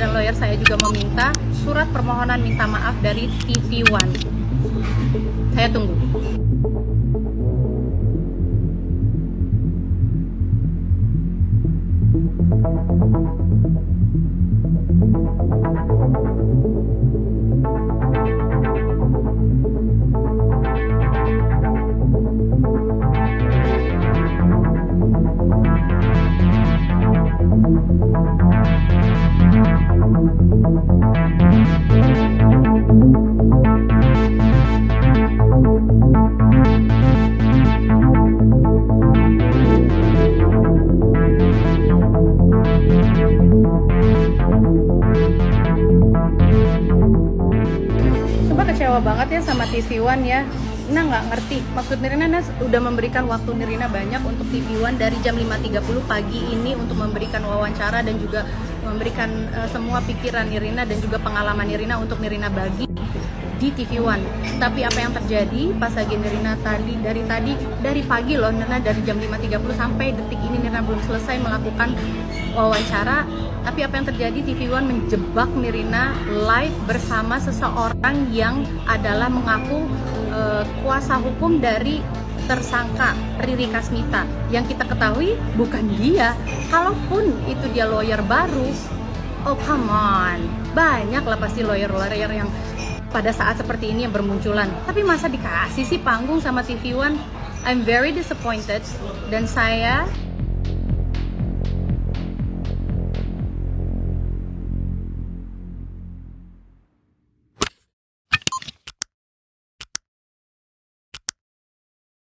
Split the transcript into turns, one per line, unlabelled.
dan lawyer saya juga meminta surat permohonan minta maaf dari TV One. Saya tunggu. Kecewa banget ya sama TV One ya. Nina nggak ngerti maksud Nirina. Nina udah memberikan waktu Nirina banyak untuk TV One dari jam 5.30 pagi ini untuk memberikan wawancara dan juga memberikan semua pikiran Nirina dan juga pengalaman Nirina untuk Nirina bagi di TV One. Tapi apa yang terjadi pas lagi Nirina dari pagi loh, Nirina dari jam 5.30 sampai detik ini Nirina belum selesai melakukan wawancara. Tapi apa yang terjadi, TV One menjebak Nirina live bersama seseorang yang adalah mengaku kuasa hukum dari tersangka Riri Kasmita. Yang kita ketahui bukan dia. Kalaupun itu dia lawyer baru, oh come on, banyak lah pasti lawyer-lawyer yang pada saat seperti ini yang bermunculan. Tapi masa dikasih sih panggung sama TV One? I'm very disappointed dan saya